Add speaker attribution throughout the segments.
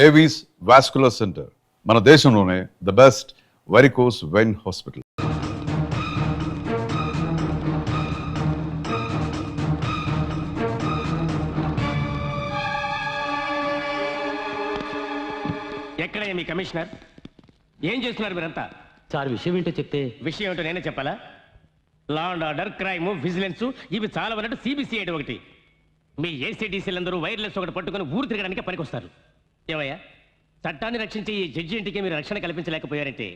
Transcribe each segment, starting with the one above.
Speaker 1: Avis vascular centre, మన దేశంలోనే the best varicose vein hospital.
Speaker 2: ఎక్కడ మీ కమిషనర్? ఏం చేస్తున్నారు మీరంతా?
Speaker 3: సార్ విషయం ఏంటో చెప్తే.
Speaker 2: విషయం ఏంటో నేనే చెప్పాలా? Law and order, crime, vigilance ఇవి చాలా వన్నట్టు సిబిసిఐడి ఒకటి. మీ ఏసీడీసీలందరూ వైర్లెస్ ఒకటి పట్టుకుని ఊరు తిరగడానికి పనికొస్తారు. ఏమయ్యా, చట్టాన్ని రక్షించే ఈ జడ్జి ఇంటికి మీరు రక్షణ కల్పించలేకపోయారంటే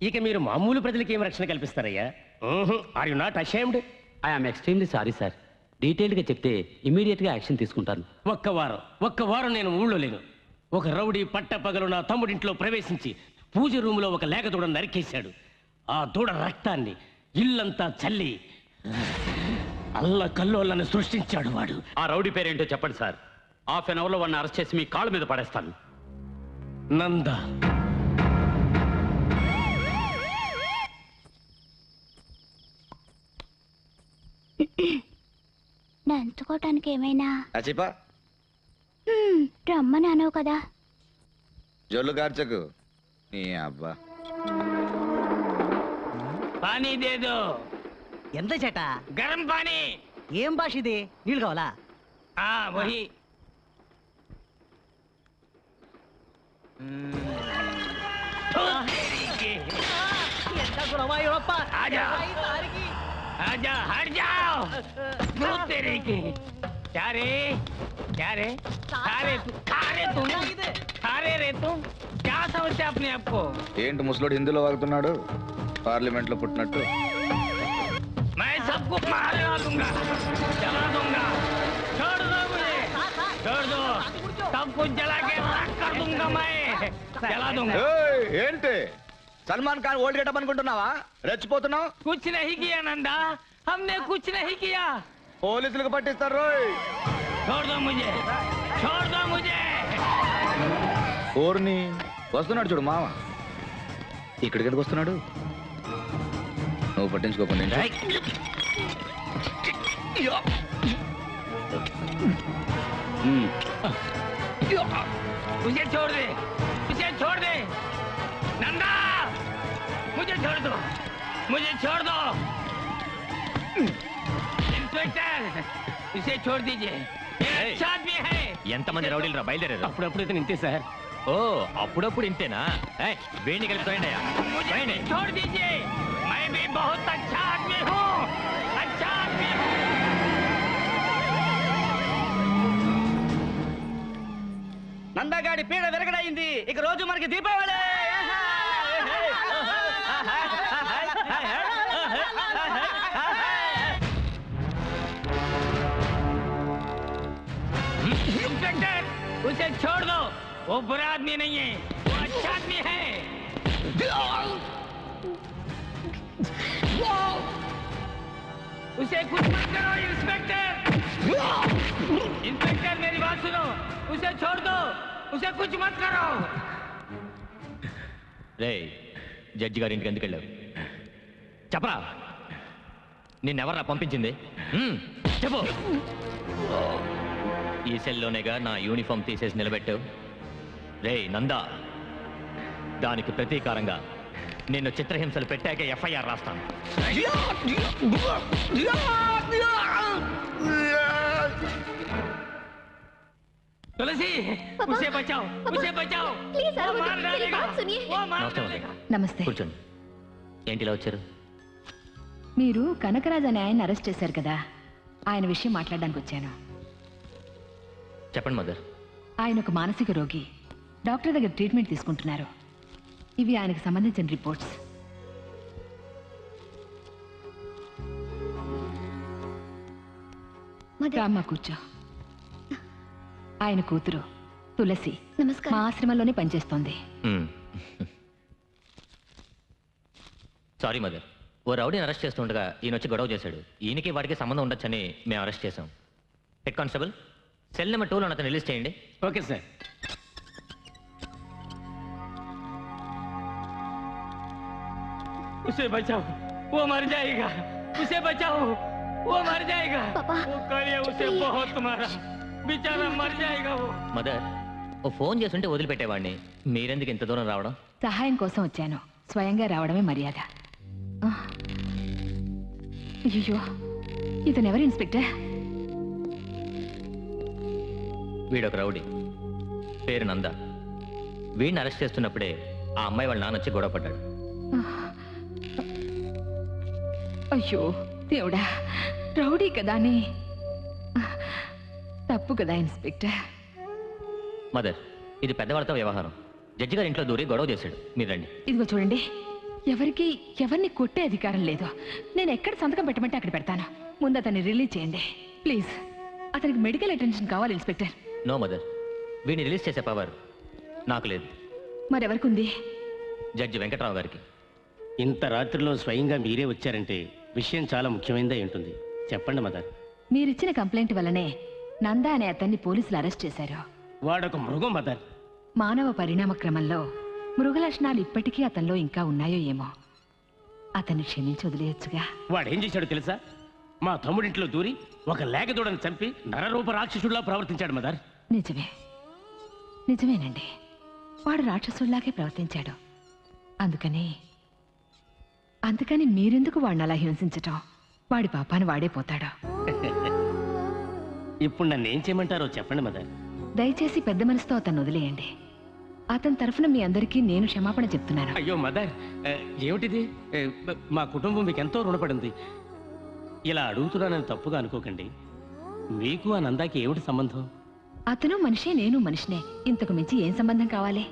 Speaker 2: ఇక మీరు మామూలు ప్రజలకి ఏం రక్షణ కల్పిస్తారయ్యా? Are you not ashamed?
Speaker 3: I'm extremely sorry sir. డీటెయిల్డ్గా చెప్తే ఇమీడియట్గా యాక్షన్ తీసుకుంటాను.
Speaker 2: ఒక్క వారం నేను ఊళ్ళో లేను. ఒక రౌడీ పట్టపగలు నా తమ్ముడింట్లో ప్రవేశించి పూజ రూములో ఒక లేక దూడను నరికేశాడు. ఆ దూడ రక్తాన్ని ఇల్లంతా చల్లి అల్లకల్లోలను సృష్టించాడు వాడు.
Speaker 3: ఆ రౌడీ పేరేంటో చెప్పండి సార్. హాఫ్ అన్ అవర్లో వాడిని అరెస్ట్ చేసి మీ కాళ్ళ మీద పడేస్తాను.
Speaker 2: నంద.
Speaker 4: నంచుకోవటానికి ఏమైనా రమ్మని అనవు కదా.
Speaker 5: జొల్లు కార్చకు నీ అబ్బా.
Speaker 2: పానీ దేదో.
Speaker 6: ఎంత చేట?
Speaker 2: గరం పానీ.
Speaker 6: ఏం భాష ఇది? నీళ్ళు కావాలా?
Speaker 2: వహి. आजा हट जाओ। तेरे की क्या रे खा रहे रे तुम क्या समझते अपने आप को?
Speaker 5: ఏంటి ముసలోడు హిందీలో వాగుతున్నాడు పార్లమెంట్ లో పుట్టినట్టు?
Speaker 2: मैं सबको मारने दूंगा, जला दूंगा। छोड़ दो मुझे, छोड़ दो। सब कुछ जला के राख कर दूंगा मैं, जला दूंगा।
Speaker 5: ఏంటి సల్మాన్ ఖాన్ ఓల్డ్ గెటప్ అనుకుంటున్నావా? రెచ్చిపోతున్నావు.
Speaker 2: कुछ नहीं किया नंदा, हमने कुछ नहीं किया।
Speaker 5: పోలీసులకు పట్టిస్తారు రోయ్.
Speaker 2: छोड़ दो मुझे, छोड़ दो मुझे।
Speaker 5: ఓర్ని వస్తున్నాడు చూడు మామ. ఇక్కడికి ఎందుకు వస్తున్నాడు? నువ్వు పట్టించుకోకుండా
Speaker 2: मुझे छोड़ दे, मुझे छोड़ दे नंदा, मुझे छोड़ दो, मुझे छोड़ दो। इंस्पेक्टर इसे छोड़ दीजिए, अच्छा आदमी है।
Speaker 3: ఎంతమంది రౌడీలు రా బయలుదేరారు?
Speaker 2: అప్పుడప్పుడు ఇంతే సార్.
Speaker 3: ఓ అప్పుడప్పుడు ఇంతేనా? వేణి కలిపి
Speaker 2: मुझे छोड़ दीजिए, मैं भी बहुत अच्छा आदमी हूँ, अच्छा आदमी हूँ।
Speaker 6: నందగాడి పీడ విరగడైంది. ఇక రోజు మనకి దీపావళి.
Speaker 2: इंस्पेक्टर उसे छोड़ दो, वो बुरा आदमी नहीं है, वो अच्छा आदमी है। उसे कुछ मत करो इंस्पेक्टर। इंस्पेक्टर मेरी बात सुनो, उसे छोड़ दो, उसे कुछ मत करो।
Speaker 3: రే జడ్జి గారి ఇంటికి ఎందుకు వెళ్ళావు? చెప్పరా, నిన్నెవర్రా పంపించింది? చెప్పు. ఈ సెల్లోనేగా నా యూనిఫామ్ తీసేసి నిలబెట్టావు. రే నందా, దానికి ప్రతీకారంగా నిన్ను చిత్రహింసలు పెట్టాక ఎఫ్ఐఆర్ రాస్తాను.
Speaker 2: तुलसी उसे बचाओ, उसे बचाओ।
Speaker 4: प्लीज
Speaker 2: वो मार डालेगा, वो मार
Speaker 3: నమస్తే
Speaker 2: डालेगा।
Speaker 7: నమస్తే.
Speaker 3: కూర్చోండి. ఏంటి ఇలా వచ్చారు?
Speaker 7: మీరు కనకరాజు అనే ఆయన అరెస్ట్ చేశారు కదా, ఆయన విషయం మాట్లాడడానికి వచ్చాను.
Speaker 3: చెప్పండి మదర్.
Speaker 7: ఆయన ఒక మానసిక రోగి, డాక్టర్ దగ్గర ట్రీట్మెంట్ తీసుకుంటున్నారు. ఇవి ఆయనకు సంబంధించిన రిపోర్ట్స్. రామ్మ కూర్చో. ఆయన కూతురు తులసి మా ఆశ్రమంలోనే పనిచేస్తోంది.
Speaker 3: సారీ మదర్, ఓ రౌడీని అరెస్ట్ చేస్తుండగా ఈయన వచ్చి గొడవ చేశాడు. ఈయనకి వాడికి సంబంధం ఉండొచ్చని మేము అరెస్ట్ చేశాం. హెడ్ కానిస్టేబుల్, సెల్ నెంబర్ 2లో అతను రిలీజ్ చేయండి.
Speaker 2: Okay sir. उसे बचाओ, वो मर जाएगा। उसे बचाओ, वो मर जाएगा।
Speaker 4: पापा,
Speaker 2: वो कालिया उसे बहुत मारा, बेचारा मर जाएगा वो।
Speaker 3: మదర్, ఓ ఫోన్ చేస్తుంటే వదిలిపెట్టేవాడిని. మీరెందుకు ఇంత దూరం రావడం?
Speaker 7: సహాయం కోసం వచ్చాను, స్వయంగా రావడమే మర్యాద. అయ్యో, ఇతను ఎవరు ఇన్స్పెక్టర్?
Speaker 3: వీడొక రౌడీ, పేరు నంద. వీడిని అరెస్ట్ చేస్తున్నప్పుడే ఆ అమ్మాయి వాళ్ళ నాన్న వచ్చి గొడవ పడ్డాడు.
Speaker 7: అయ్యో దేవుడా, రౌడీ కదా అని. తప్పు కదా ఇన్స్పెక్టర్.
Speaker 3: మదర్, ఇది పెద్దవాళ్ళతో వ్యవహారం. జడ్జి గారి ఇంట్లో దూరి గొడవ చేశాడు. మీరు రండి.
Speaker 7: ఇదిగో చూడండి, ఎవరిని కొట్టే అధికారం లేదు. నేను ఎక్కడ సంతకం పెట్టమంటే అక్కడ పెడతాను. ముందు అతన్ని రిలీజ్ చేయండి ప్లీజ్. అతనికి మెడికల్ అటెన్షన్ కావాలి ఇన్స్పెక్టర్.
Speaker 3: నో మదర్, వీడిని రిలీజ్ చేసే పవర్ నాకు లేదు.
Speaker 7: మరెవరికి ఉంది?
Speaker 3: జడ్జి వెంకట్రావు గారికి.
Speaker 2: ఇంత రాత్రిలో స్వయంగా మీరే వచ్చారంటే విషయం చాలా ముఖ్యమైనదే ఉంటుంది. చెప్పండి మదర్.
Speaker 7: మీరిచ్చిన కంప్లైంట్ వల్లనే నందా అనే అతన్ని పోలీసులు అరెస్ట్ చేశారు.
Speaker 2: వాడొక మృగం మదర్.
Speaker 7: మానవ పరిణామ క్రమంలో మృగ లక్షణాలు ఇప్పటికీ అతనిలో ఇంకా ఉన్నాయో ఏమో. అతన్ని క్షమించి వదిలేయచ్చుగా.
Speaker 2: వాడేం చేశాడో తెలుసా? మా తమ్ముడింట్లో దూరి ఒక లేగదూడని చంపి నరరూప రాక్షసుడిలా ప్రవర్తించాడు మదర్.
Speaker 7: నిజమేనండి, వాడు రాక్షసుడిలాగే ప్రవర్తించాడు. అందుకని మీరెందుకు వాడిని అలా హింసించటం? వాడి పాపాన్ని వాడే పోతాడు.
Speaker 2: ఇప్పుడు నన్ను ఏం చేయమంటారో చెప్పండి మదర్.
Speaker 7: దయచేసి పెద్ద మనసుతో అతన్ని వదిలేయండి. అతని తరఫున మీ అందరికీ నేను క్షమాపణ చెప్తున్నాను.
Speaker 2: అయ్యో మదర్, ఏమిటిది? మా కుటుంబం మీకు ఎంతో రుణపడింది. ఇలా అడుగుతున్నానని తప్పుగా అనుకోకండి. మీకు ఆ నందాకి ఏమిటి సంబంధం?
Speaker 7: అతను మనిషే, నేను మనిషినే. ఇంతకు మించి ఏం సంబంధం కావాలి?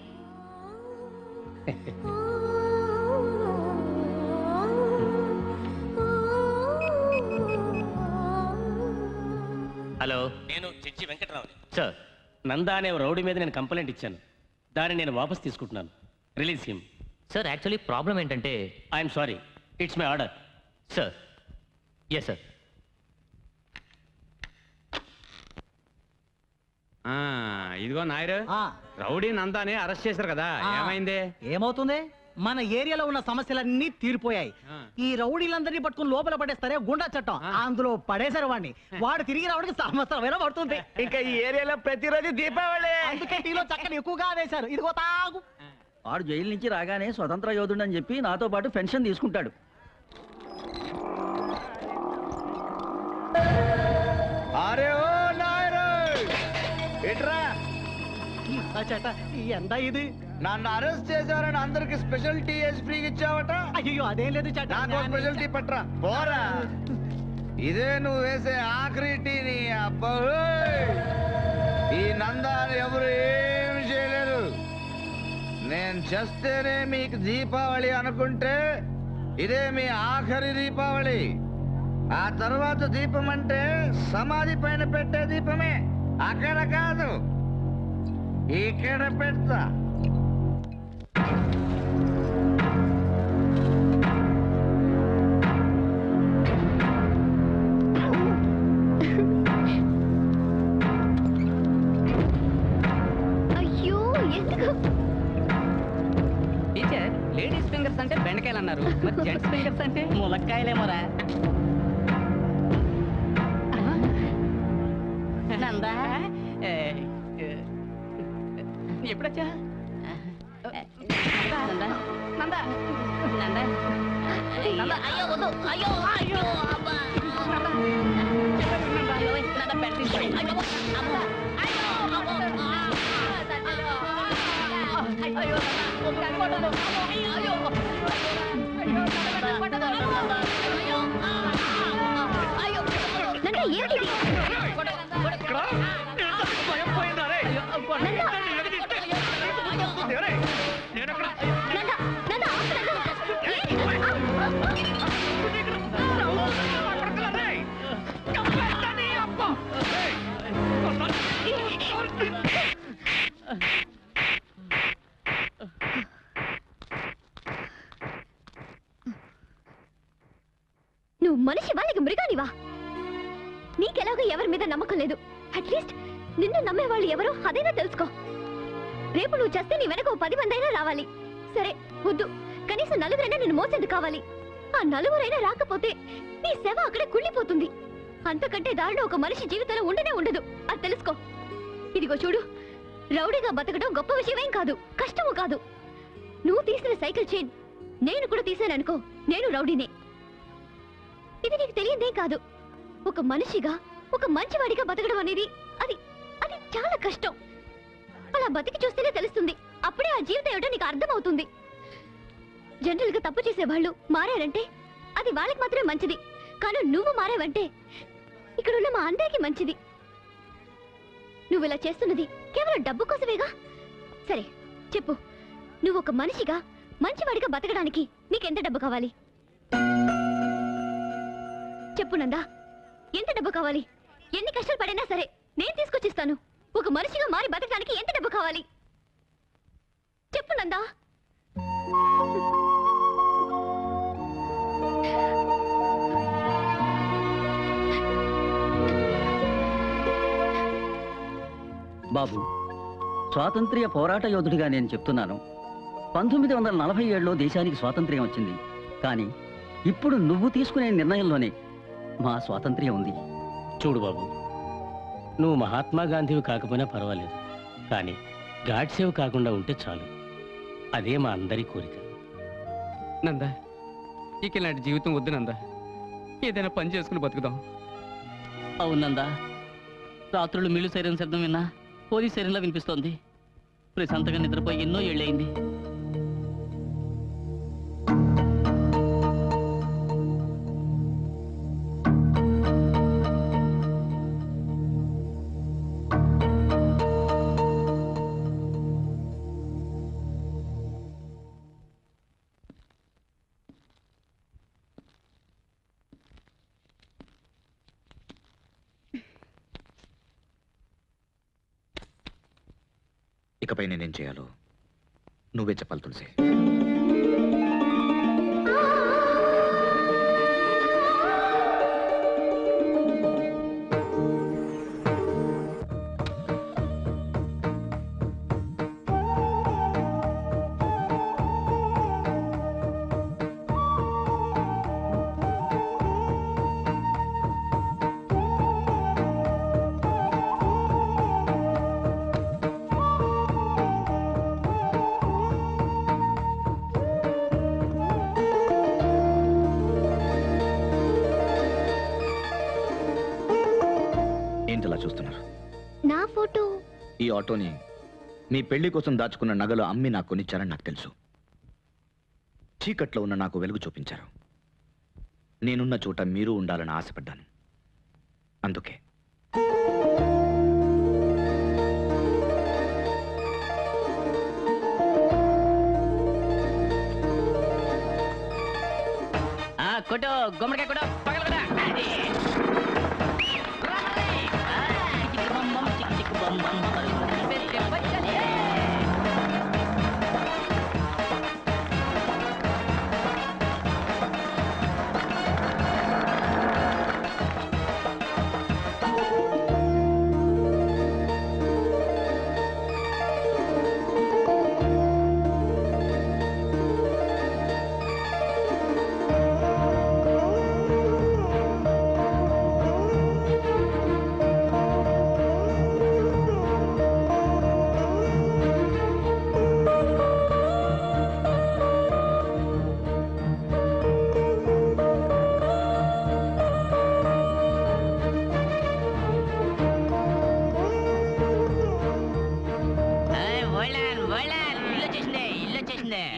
Speaker 3: హలో,
Speaker 2: నేను జడ్జి వెంకట్రావుని.
Speaker 3: సార్.
Speaker 2: నందా అనే రౌడీ మీద నేను కంప్లైంట్ ఇచ్చాను. దాన్ని నేను వాపస్ తీసుకుంటున్నాను. Release him.
Speaker 3: Sir, actually problem ఏంటంటే...
Speaker 2: I'm sorry, it's my order.
Speaker 3: Sir. Yes sir.
Speaker 8: ఇదిగో నాయరు, రౌడీ నందాని అరెస్ట్ చేశారు కదా, ఏమైంది?
Speaker 6: ఏమవుతుంది? మన ఏరియాలో ఉన్న సమస్యలన్నీ తీరిపోయాయి. ఈ రౌడీలందరినీ పట్టుకుని లోపల పడేస్తారే గుండా చట్టం, అందులో పడేశారు వాడిని. వాడు తిరిగి రావడానికి సంవత్సరం పడుతుంది.
Speaker 5: ఇంకా ఈ ఏరియాలో ప్రతిరోజు దీపావళి.
Speaker 6: అందుకే టీలో చక్కని ఎక్కువగా వేశారు. ఇదిగో తాగు.
Speaker 9: వాడు జైలు నుంచి రాగానే స్వతంత్ర యోధుడు అని చెప్పి నాతో పాటు పెన్షన్ తీసుకుంటాడు.
Speaker 5: అరే ఓ నాయరు, ఇట్రా.
Speaker 6: చేట ఎంత ఇది?
Speaker 5: నన్ను అరెస్ట్ చేశారని అందరికి స్పెషల్ టీ వేసి ఫ్రీగా ఇచ్చావట.
Speaker 6: అయ్యో అదేం లేదు చేట.
Speaker 5: నాకు స్పెషల్ టీ పట్రా. పోరా, ఇదే నువ్వు వేసే ఆఖరి టీ. నీ అబ్బా, ఈ నందాన్ని ఎవరు ఏమి చేయలేరు. నేను చేస్తేనే మీకు దీపావళి అనుకుంటే ఇదే మీ ఆఖరి దీపావళి. ఆ తర్వాత దీపం అంటే సమాధి పైన పెట్టే దీపమే. అక్కడ కాదు, ఇక్కడ పెడతా.
Speaker 4: అయ్యో ఎందుకు?
Speaker 6: టీచర్, లేడీస్ ఫింగర్స్ అంటే బెండకాయలు అన్నారు, మరి జెంట్స్ ఫింగర్స్ అంటే ములక్కాయలేమోరా. నందా ఎప్పుడొచ్చా?
Speaker 4: అయ్యో వద్దు, అయ్యో అయ్యో అబ్బా. నువ్వు మనిషి వాళ్ళకి మృగానివా? నీకెలాగో ఎవరి మీద నమ్మకం లేదు. అట్లీస్ట్ నిన్ను నమ్మేవాళ్ళు ఎవరో అదైనా తెలుసుకో. రేపు నువ్వు చేస్తే నీ వెనక 10 మంది అయినా రావాలి. సరే వద్దు, కనీసం 4 నిన్ను మోసేందుకు కావాలి. ఆ 4 రాకపోతే నీ సేవ అక్కడే కుళ్ళిపోతుంది. అంతకంటే దారిలో ఒక మనిషి జీవితంలో ఉండనే ఉండదు. అది తెలుసుకో. ఇదిగో చూడు, రౌడీగా బతకడం గొప్ప విషయమేం కాదు, కష్టము కాదు. నువ్వు తీసిన సైకిల్ చైన్ నేను కూడా తీసాననుకో, నేను రౌడీనే. ఇది నీకు తెలియదేం కాదు. ఒక మనిషిగా, ఒక మంచివాడిగా బతకడం అనేది అది అది చాలా కష్టం. అలా బతికి చూస్తేనే తెలుస్తుంది. అప్పుడే ఆ జీవితం ఏమిటో నీకు అర్థమవుతుంది. జనరల్ గా తప్పు చేసే వాళ్ళు మారారంటే అది వాళ్ళకి మాత్రమే మంచిది. కానీ నువ్వు మారావంటే ఇక్కడున్న మా అందరికీ మంచిది. నువ్వు ఇలా చేస్తున్నది కేవలం డబ్బు కోసమేగా? సరే చెప్పు, నువ్వు ఒక మనిషిగా మంచివాడిగా బతకడానికి నీకెంత డబ్బు కావాలి? చెప్పు నందా, ఎంత డబ్బు కావాలి? ఎన్ని కష్టాలు పడినా సరే నేను తీసుకొచ్చిస్తాను. ఒక మనిషిగా మారి బతకడానికి ఎంత డబ్బు కావాలి చెప్పు నందా.
Speaker 9: బాబు, స్వాతంత్ర్య పోరాట యోధుడిగా నేను చెప్తున్నాను. 1947లో దేశానికి స్వాతంత్ర్యం వచ్చింది. కానీ ఇప్పుడు నువ్వు తీసుకునే నిర్ణయంలోనే మా స్వాతంత్ర్యం ఉంది.
Speaker 2: చూడు బాబు, నువ్వు మహాత్మా గాంధీవి కాకపోయినా పర్వాలేదు, కానీ గాడ్సేవ్ కాకుండా ఉంటే చాలు. అదే మా అందరి కోరిక.
Speaker 8: నందా, ఇక ఇలాంటి జీవితం వద్దు నందా. ఏదైనా పని చేసుకుని బతుకుదాం.
Speaker 9: అవునందా, రాత్రులు మిల్లు సైరన్ శబ్దం విన్నా పోలీస్ సైరన్లా వినిపిస్తోంది. ప్రశాంతంగా నిద్రపోయి ఎన్నో ఏళ్ళయింది.
Speaker 5: ఇకపై నేనేం చేయాలో నువ్వే చెప్పాలి తులసి. ఏంటలా చూస్తున్నారు?
Speaker 4: నా ఫోటో
Speaker 5: ఈ ఆటోని మీ పెళ్లి కోసం దాచుకున్న నగలు అమ్మి నాకు కొనిచ్చారని నాకు తెలుసు. చీకట్లో ఉన్న నాకు వెలుగు చూపించారు. నేనున్న చోట మీరు ఉండాలని ఆశపడ్డాను. అందుకే
Speaker 9: కొట్టు, గుమ్మడికాయ కొట్టు, పగల కొట్టు. అది. చిక్కు బం బం, చిక్కు చిక్కు బం బం బం. పెద్ద బచ్చలే.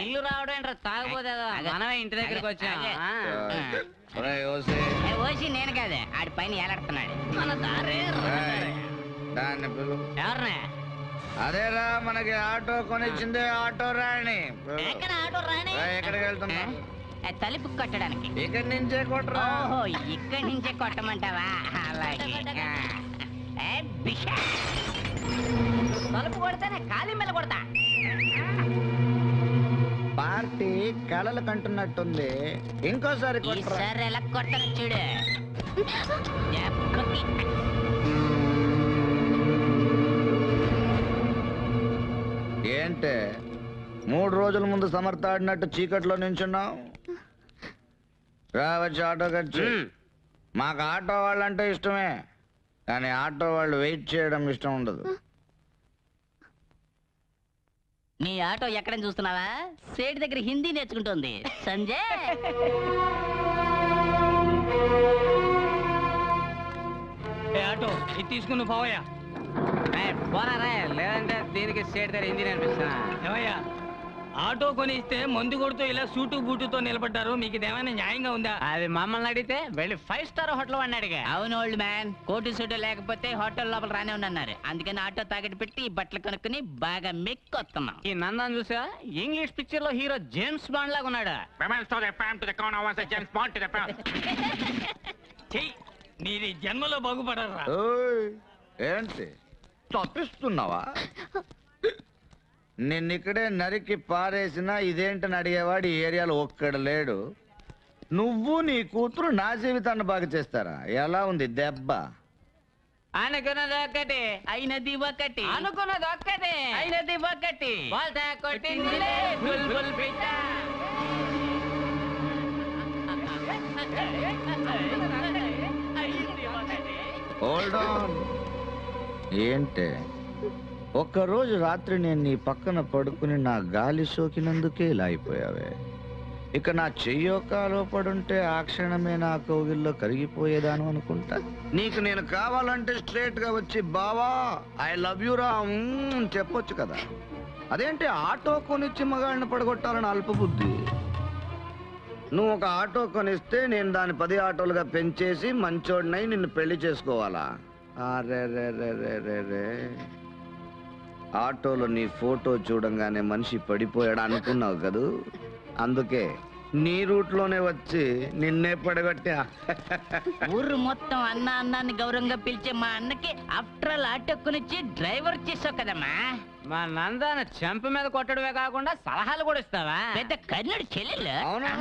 Speaker 9: ఇల్లు రావడం ఏంట్రా తాగబోదేదో. మనమే ఇంటి దగ్గరికి వచ్చాం. ఓసి నేను కాదే, ఆడి పైన ఏలాడుతున్నాడు. మన దారే ఎవరినే?
Speaker 5: అదేరా మనకి ఆటో కొనిచ్చిందే ఆటో రాణి.
Speaker 9: ఎక్కడ ఆటో రాణి?
Speaker 5: ఎక్కడికి వెళ్తున్నా?
Speaker 9: తలుపు కొట్టడానికి.
Speaker 5: ఇక్కడి నుంచే కొట్టరా?
Speaker 9: ఓహో, ఇక్కడి నుంచే కొట్టమంటావా? అలాగే. తలుపు కొడితేనే ఖాళీ మీద కొడతా.
Speaker 5: పార్టీ కళలు కంటున్నట్టుంది, ఇంకోసారి
Speaker 9: ఈసారి ఎలా కొడతాను చూడు.
Speaker 5: ఏంటే 3 రోజుల ముందు సమర్థాడినట్టు చీకట్లో నించున్నావు? రావచ్చు ఆటో ఖర్చు. మాకు ఆటో వాళ్ళంటే ఇష్టమే, కానీ ఆటో వాళ్ళు వెయిట్ చేయడం ఇష్టం ఉండదు.
Speaker 9: నీ ఆటో ఎక్కడని చూస్తున్నావా? సేటి దగ్గర హిందీ నేర్చుకుంటోంది సంజయ్.
Speaker 8: ఆటో ఇది తీసుకుని పోవయ్యా.
Speaker 6: పోరా లేదంటే దీనికి స్టేట్ దగ్గర హిందీ నేర్పిస్తున్నా.
Speaker 8: ఏమయ్యా, ఆటో కొని ఇస్తే మందు కొడుతూ ఇలా సూటు బూటుతో నిలబడ్డారు, మీకు ఇదేమైనా న్యాయంగా ఉందా?
Speaker 6: అది మమ్మల్ని అడిగితే వెళ్ళి 5 స్టార్ హోటల్ వాడిని అడిగా.
Speaker 9: అవును ఓల్డ్ మ్యాన్, కోటు సూటు లేకపోతే హోటల్ లోపల రానే ఉన్నారు. అందుకని ఆటో తాకట్టు పెట్టి ఈ బట్టలు కొనుక్కుని బాగా మెక్కొస్తున్నాం.
Speaker 6: ఈ నందాన్ని చూసా ఇంగ్లీష్ పిక్చర్ లో హీరో జేమ్స్ బాండ్ లాగా ఉన్నాడు.
Speaker 8: చెయ్యి, నీది జన్మలో బాగుపడరా.
Speaker 5: ఓయ్, ఏంటి తప్పిస్తున్నావా? నిన్నిక్కడే నరికి పారేసినా ఇదేంటని అడిగేవాడు ఈ ఏరియాలో ఒక్కడు లేడు. నువ్వు నీ కూతురు నా జీవితాన్ని బాగా చేస్తారా? ఎలా ఉంది దెబ్బ?
Speaker 9: అనుకున్నది ఒకటి అయినది ఒకటి,
Speaker 6: అనుకున్నది ఒక్కటే
Speaker 9: అయినది ఒకటి.
Speaker 6: బోల్తా కొట్టిందిలే బుల్బుల్ పిట్ట.
Speaker 5: Hold on. ఏంటే ఒక్కరోజు రాత్రి నేను నీ పక్కన పడుకుని నా గాలి సోకినందుకే ఇలా అయిపోయావే. ఇక నా చెయ్యో కాలో పడుంటే ఆ క్షణమే నా కౌగిల్లో కరిగిపోయేదాను అనుకుంటా. నీకు నేను కావాలంటే స్ట్రేట్ గా వచ్చి బావా ఐ లవ్ యూ రా అని చెప్పొచ్చు కదా. అదేంటి ఆటో కొనిచ్చి మగాళ్ళని పడగొట్టాలని అల్పబుద్ధి. నువ్వు ఒక ఆటో కొనిస్తే నేను దాన్ని 10 ఆటోలుగా పెంచేసి మంచోడినై నిన్ను పెళ్లి చేసుకోవాలా? అరే రే రే రే రే రే. ఆటోలో నీ ఫోటో చూడంగానే మనిషి పడిపోయాడు అనుకున్నావు కదూ, అందుకే నీ రూట్లోనే వచ్చి నిన్నే పడగొట్టా.
Speaker 9: ఊరు మొత్తం అన్న అన్నాన్ని గౌరవంగా పిలిచే మా అన్నకి ఆఫ్టర్ ఆల్ ఆటో కొనిచ్చి డ్రైవర్ చేసావు కదమ్మా.
Speaker 6: మా నందాన చెంప మీద కొట్టడమే కాకుండా సలహాలు కూడా ఇస్తావా?
Speaker 9: పెద్ద కర్ణుడు చెల్లెలు.
Speaker 5: అవునా?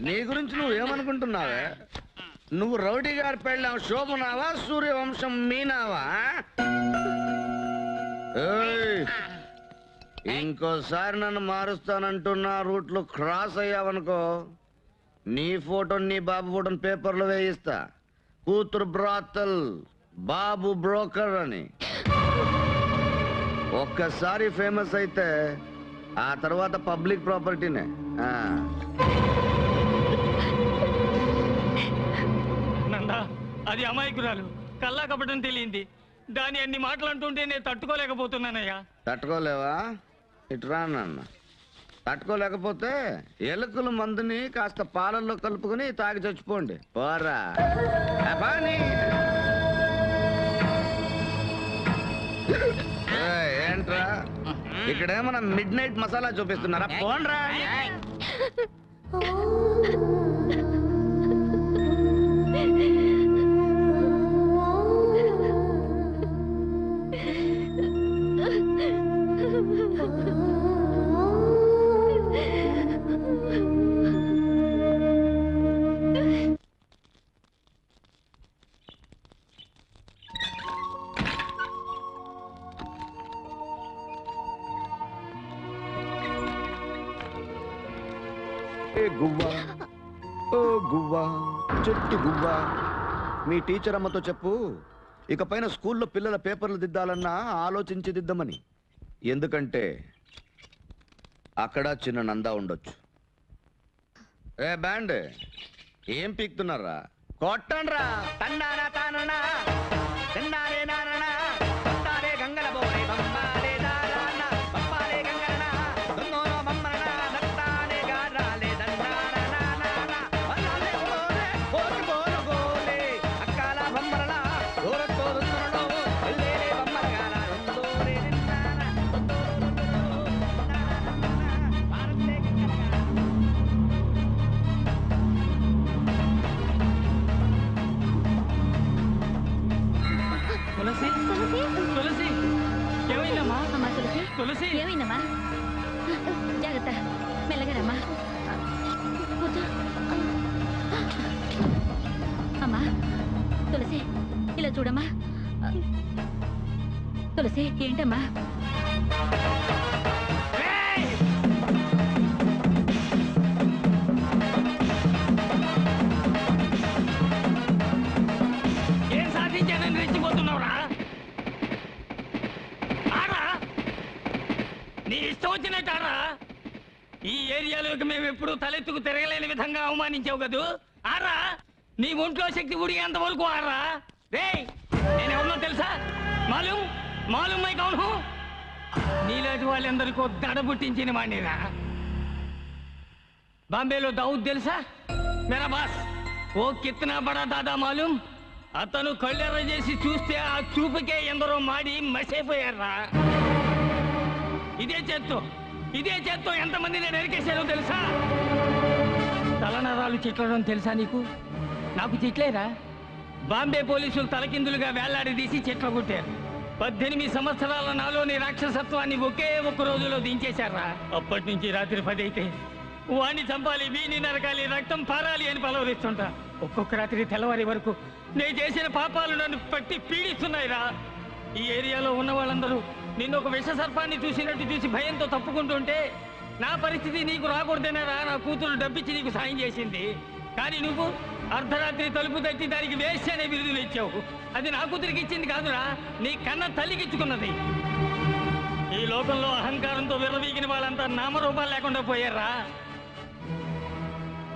Speaker 5: నీ గురించి నువ్వు ఏమనుకుంటున్నావే? నువ్వు రౌడీ గారి పెళ్ళాం శోభనావా, సూర్యవంశం మీనావా? ఏయ్, ఇంకోసారి నన్ను మారుస్తానంటున్నా రూట్లో క్రాస్ అయ్యావనుకో నీ ఫోటో నీ బాబు ఫోటోని పేపర్లో వేయిస్తా. కూతురు బ్రాతల్, బాబు బ్రోకర్ అని. ఒక్కసారి ఫేమస్ అయితే ఆ తర్వాత పబ్లిక్ ప్రాపర్టీనే.
Speaker 8: నందా, అది అమాయకురాలు, కల్లా కపటం తెలియంది. దాని అన్ని మాటలు అంటుంటే నేను తట్టుకోలేకపోతున్నానయ్యా.
Speaker 5: తట్టుకోలేవా? ఇటురా నాన్న. తట్టుకోలేకపోతే ఎలుకల మందుని కాస్త పాలల్లో కలుపుకొని తాగి చచ్చిపోండి. పోరా ఏంట్రా ఇక్కడేమన్నా మిడ్ నైట్ మసాలా చూపిస్తున్నారా? పోండ్రా. గువ్వా ఓ గువ్వా చెట్టు గువ్వా, మీ టీచర్ అమ్మతో చెప్పు ఇకపైన స్కూల్లో పిల్లల పేపర్లు దిద్దాలన్నా ఆలోచించి దిద్దమని. ఎందుకంటే అక్కడ చిన్న నందా ఉండొచ్చు. ఏ బ్యాండ్ ఏం పీక్తున్నారా? కొట్టండ్రా. తండానా తాననా తిన్నారే నాననా కొట్టాలే గంగల బోరే బొమ్మాలే దారానా బొమ్మాలే గంగలనా దొంగోనో బొమ్మలనా దట్టాలే గారాలే దండానా నానా వల్లాలే బోరే బోరు బోరు గోలే అక్కాల బొమ్మలనా గోరతో దున్నరలో ఎల్లేలే బొమ్మల గారా దొందోరే నిన్నానా దొందోరో భారత్లే గంగలగా.
Speaker 8: తులసి, తులసి, ఏమైందమ్మా?
Speaker 4: అమ్మా తులసి,
Speaker 8: తులసి,
Speaker 4: ఏమైందమ్మా? జాగ్రత్త, మెల్లగా రమ్మా. కూర్చో. అమ్మా తులసి, ఇలా చూడమ్మా. తులసి, ఏంటమ్మా?
Speaker 8: ఏం సాధించానని రెచ్చిపోతున్నావురా? నీ ఇష్టం వచ్చిన ఆడినట్టారా? ఈ ఏరియాలోకి మేము ఎప్పుడు తలెత్తుకు తిరగలేని విధంగా అవమానించావు కదూ? ఆరా, నీ ఒంట్లో శక్తి ఉడిగేంత వరకు ఆరా. రేయ్, నేనెవరినో తెలుసా? మాలూం మాలూం మై కౌన్ హూ? నీలాంటి వాళ్ళందరికీ దడ పుట్టించిన వాడినిరా. బాంబేలో దావుద్ తెలుసా? మేరా బాస్. ఓ కిత్నా బడా దాదా మాలూం. అతను కళ్ళెర్ర చేసి చూస్తే ఆ చూపుకే ఎందరో మాడి మసైపోయారా. ఇదే చేత్తో ఎంతమందిని నరికేశారో తెలుసా? తలనరాలు చిట్లడం తెలుసా నీకు? నాకు చిట్లేరా. బాంబే పోలీసులు తలకిందులుగా వేలాడదీసి చెట్ల కొట్టారు. 18 సంవత్సరాల నాలోని రాక్షసత్వాన్ని ఒకే ఒక్క రోజులో దించేశారా. అప్పటి నుంచి రాత్రి 10 అయితే వాణ్ణి చంపాలి, వీణి నరకాలి, రక్తం పారాలి అని పలవరిస్తుంటా. ఒక్కొక్క రాత్రి తెల్లవారి వరకు నేను చేసిన పాపాలు నన్ను పట్టి పీడిస్తున్నాయిరా. ఈ ఏరియాలో ఉన్న వాళ్ళందరూ నిన్ను ఒక విష సర్పాన్ని చూసినట్టు చూసి భయంతో తప్పుకుంటుంటే నా పరిస్థితి నీకు రాకూడదనేరా నా కూతురు డబ్బిచ్చి నీకు సాయం చేసింది. కానీ నువ్వు అర్ధరాత్రి తలుపు తట్టి దానికి వేస్ట్ అనే బిరుదులు ఇచ్చావు. అది నా కూతురికి ఇచ్చింది కాదురా, నీ కన్న తల్లికిచ్చుకున్నది. ఈ లోకంలో అహంకారంతో విర్రవీగిన వాళ్ళంతా నామరూపాలు లేకుండా పోయారా.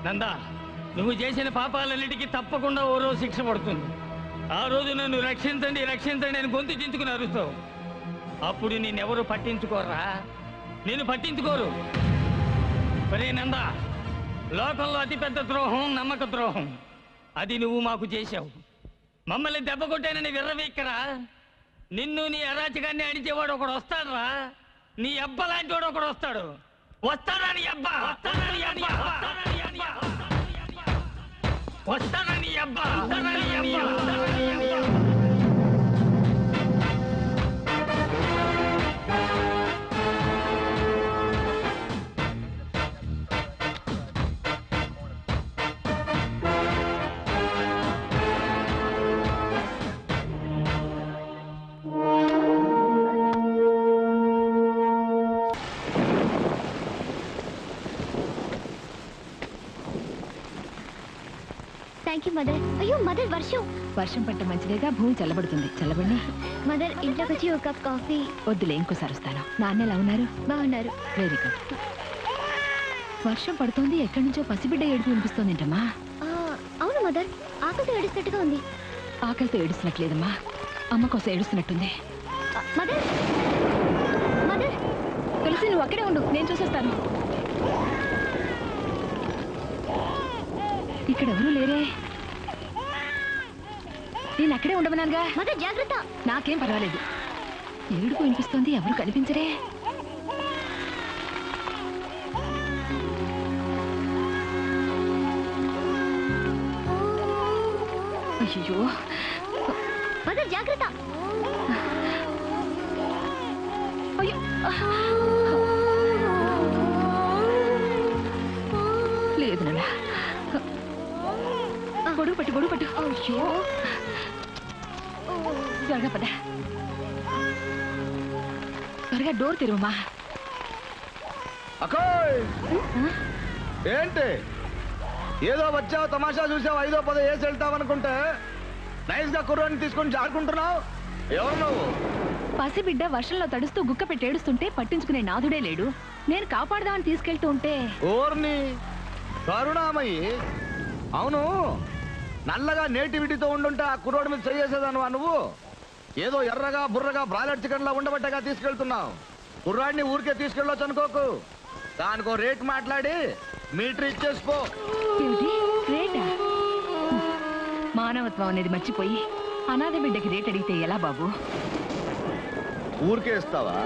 Speaker 8: నందా, నువ్వు చేసిన పాపాలన్నిటికీ తప్పకుండా ఓ రోజు శిక్ష పడుతుంది. ఆ రోజు నన్ను రక్షించండి రక్షించండి అని గొంతు చించుకుని అరుస్తావు. అప్పుడు నేనెవరు పట్టించుకోరా, నేను పట్టించుకోరు. ఒరే నందా, లోకంలో అతిపెద్ద ద్రోహం నమ్మక ద్రోహం. అది నువ్వు మాకు చేశావు. మమ్మల్ని దెబ్బ కొట్టానని విర్రవీక్కరా. నిన్ను నీ అరాచకాన్ని అడిచేవాడు ఒకడు వస్తాడురా. నీ అబ్బ లాంటి వాడు ఒకడు వస్తాడు. వస్తాడా నీ అబ్బా? వస్తాడని అబ్బా? వస్తాడని అబ్బా?
Speaker 4: Thank you mother. అయ్యో మదర్, వర్షం
Speaker 7: పట్ట మంచిదేగా, భూమి చల్లబడుతుంది. చల్లబడి
Speaker 4: మదర్, ఇంట్లోకి వచ్చి ఒక కప్ కాఫీ.
Speaker 7: వద్దులే, ఇంకోసారి వస్తాను. నాన్న ఎలా ఉన్నారు?
Speaker 4: బాగున్నారు.
Speaker 7: Very good. వర్షం పడుతోంది, ఎక్కడి నుంచో పసిబిడ్డ ఏడుపు వినిపిస్తోంది ఏంటమ్మా?
Speaker 4: అవును మదర్, ఆకలితో ఏడుస్తున్నట్టుగా ఉంది.
Speaker 7: ఆకలితో ఏడుస్తున్నట్లేదమ్మా, అమ్మ కోసం ఏడుస్తున్నట్టుంది.
Speaker 4: మదర్ మదర్,
Speaker 7: తులసి నువ్వు అక్కడే ఉండు, నేను చూసొస్తాను. ఇక్కడ ఎవరూ లేరే. నేను అక్కడే ఉండమన్నానుగా.
Speaker 4: మదర్ జాగ్రత్త.
Speaker 7: నాకేం పర్వాలేదు. ఏడుపు వినిపిస్తోంది, ఎవరు కనిపించరే. అయ్యో
Speaker 4: మదర్ జాగ్రత్త.
Speaker 7: అయ్యో లేదు నాన్న. గొడుగు పట్టు. అయ్యో త్వరగా పద. త్వరగా డోర్ తెరువమ్మా.
Speaker 5: అక్కోయ్, ఏంటి ఏదో వచ్చావు, తమాషా చూసావు, 5-10 వేసి వెళ్తావనుకుంటే నైస్ గా కుర్రాన్ని తీసుకొని జారుకుంటున్నావు. ఎవరు నువ్వు?
Speaker 7: పసిబిడ్డ వర్షంలో తడుస్తూ గుక్క పెట్టి ఏడుస్తుంటే పట్టించుకునే నాథుడే లేడు. నేను కాపాడదామని తీసుకెళ్తూ ఉంటే
Speaker 5: ఓర్ని కరుణామయ్యి. అవును, నల్లగా నేటివిటీతో ఉండుంటే ఆ కుర్రోడి మీద చేసేదాను నువ్వు. ఏదో ఎర్రగా బుర్రగా బ్రాయిలర్ చికెన్ లా ఉండబట్టగా తీసుకెళ్తున్నావు. కుర్రాడిని ఊరికే తీసుకెళ్ళొచ్చు అనుకోకు. దానికో రేట్ మాట్లాడి మీటర్ ఇచ్చేసుకో.
Speaker 7: రేటా? మానవత్వం అనేది మర్చిపోయి అనాథ బిడ్డకి రేట్ అడిగితే ఎలా బాబు?
Speaker 5: ఊరికే ఇస్తావా?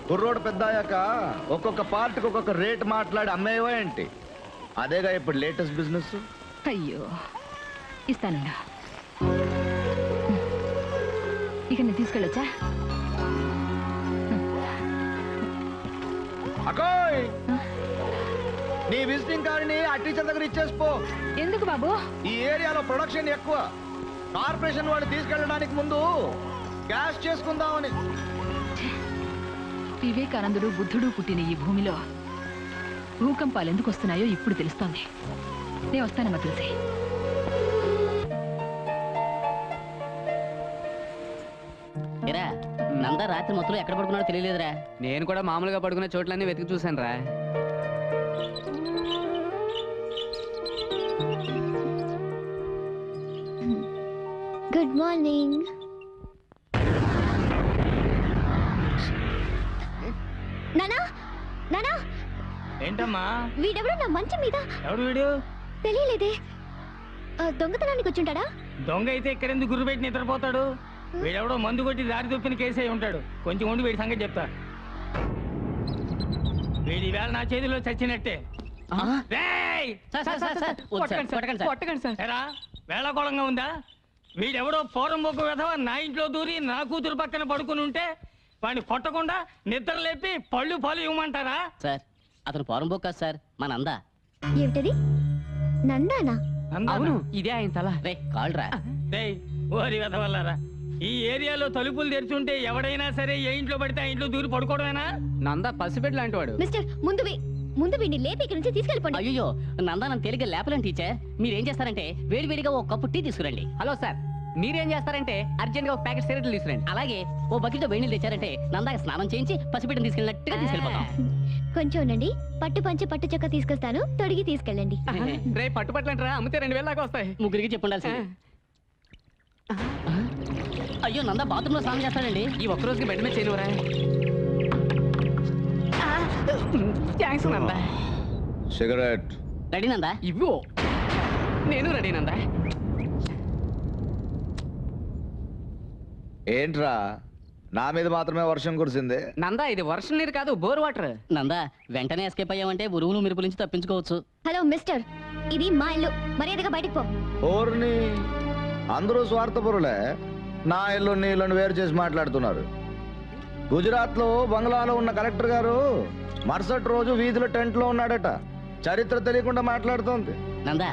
Speaker 5: కుర్రోడు పెద్ద అయ్యాక ఒక్కొక్క పార్ట్కి ఒక్కొక్క రేట్ మాట్లాడి అమ్మేవా ఏంటి? అదేగా ఇప్పుడు లేటెస్ట్ బిజినెస్.
Speaker 7: అయ్యో, ఇస్తానుండా. ఇక నేను తీసుకెళ్ళొచ్చా?
Speaker 5: అకోయ్, నీ విజిటింగ్ కార్డుని ఆ టీచర్ దగ్గర ఇచ్చేసిపో.
Speaker 7: ఎందుకు బాబు?
Speaker 5: ఈ ఏరియాలో ప్రొడక్షన్ ఎక్కువ. కార్పొరేషన్ వాడు తీసుకెళ్ళడానికి ముందు క్యాష్ చేసుకుందామని.
Speaker 7: వివేకానందుడు బుద్ధుడు పుట్టిన ఈ భూమిలో భూకంపాలు ఎందుకు వస్తున్నాయో ఇప్పుడు తెలుస్తోంది. నేను వస్తానమ్మా తులసి.
Speaker 9: నంద నంద రాత్రి మొత్తం ఎక్కడ పడుకున్నాడో తెలియలేదురా.
Speaker 10: నేను కూడా మామూలుగా పడుకునే చోట్లన్నీ వెతికి చూశాను రా.
Speaker 4: Good morning. నానా నానా,
Speaker 8: ఏంటమ్మా?
Speaker 4: వీడెవడో నా మంచం మీద.
Speaker 8: ఎవడు వీడు?
Speaker 4: తెలియలేదే. దొంగతనానికి వచ్చుంటాడా?
Speaker 8: దొంగ అయితే ఇక్కడెందుకు గుర్రు పెట్టి నిద్రపోతాడు? వీడెవడో మందు కొట్టి దారి తొప్పిన కేసు అయి ఉంటాడు. కొంచెం ఉండి వీడి సంగతి చెప్తా. వీడి వేళ నా చేతిలో చచ్చినట్టే. రేయ్!
Speaker 9: కొట్టకండి సార్.
Speaker 8: ఎరా, వేళకోళంగా ఉందా? వీడెవడో పోరం బొగ్గు వెధవ నా ఇంట్లో దూరి నా కూతురు పక్కన పడుకుని ఉంటే వాడిని కొట్టకుండా నిద్ర లేపి పళ్ళు పాలు ఇవ్వమంటారా?
Speaker 9: సార్ అతను పోరం బోక్ కాదు సార్, మా నంద.
Speaker 4: ఏమిటది? నందానా?
Speaker 8: అవును,
Speaker 10: ఇదే ఆయన తల.
Speaker 9: రే కాల్రా.
Speaker 8: రేయ్, ఓరి వెధవల్లారా, ఈ ఏరియాలో తలుపులు తెరిచుంటే ఎవడైనా సరే ఏ ఇంట్లో పడితే ఆ ఇంట్లో దూరి పడుకోవడమేనా?
Speaker 10: నంద పసిబిడ్డ లాంటి వాడు.
Speaker 4: మిస్టర్, ముందు వీడిని లేపి ఇక్కడి నుంచి తీసుకెళ్ళిపోండి.
Speaker 9: అయ్యో నందా నన్ను తేలిగ్గా లేపలేను టీచర్. మీరేం చేస్తారంటే వేడివేడిగా ఓ కప్పు టీ తీసుకురండి.
Speaker 10: హలో సార్, మీరేం చేస్తారంటే అర్జెంట్ గా ఒక ప్యాకెట్ సిగరెట్లు తీసుకురండి.
Speaker 9: అలాగే ఓ బకెట్ వేడి నీళ్ళు తెచ్చారంటే నందాకి స్నానం చేయించి పసిబిడ్డను తీసుకెళ్ళినట్టుగా తీసుకెళ్ళిపోతాం.
Speaker 4: కొంచెం ఉండండి, పట్టు పంచి పట్టు చక్క తీసుకొస్తాను, తొడిగి తీసుకెళ్ళండి.
Speaker 10: రే పట్టుపట్లంటారా, అమ్మితే 2000 దాకా వస్తాయి.
Speaker 9: ముగ్గురికి చెప్పుండాల్సింది. అయ్యో నందా బాత్రూమ్ లో స్నానం చేస్తాడండి.
Speaker 10: ఈ ఒక్క రోజుకి బెడ్ మీద చేయనురా. Thanks Nanda.
Speaker 5: Cigarette
Speaker 9: ready Nanda?
Speaker 10: ఇవ్వు. నేను రెడీ నందా.
Speaker 5: ఏంట్రా, నా మీద మాత్రమే వర్షం కురిసింది?
Speaker 10: నందా ఇది వర్షం నీరు కాదు, బోర్ వాటర్.
Speaker 9: నందా వెంటనే ఎస్కేప్ అయ్యామంటే ఉరువులు మెరుపుల నుంచి తప్పించుకోవచ్చు.
Speaker 4: హలో మిస్టర్, ఇది మా ఇల్లు, మర్యాదగా బయటికి పో.
Speaker 5: ఓర్ని, అందరూ స్వార్థపరులే. నా ఇల్లు నీ ఇల్లుని వేరు చేసి మాట్లాడుతున్నారు. గుజరాత్ లో బంగ్లాలో ఉన్న కలెక్టర్ గారు మరుసటి రోజు వీధిలో టెంట్ లో ఉన్నాడట. చరిత్ర తెలియకుండా మాట్లాడుతోంది.
Speaker 9: నందా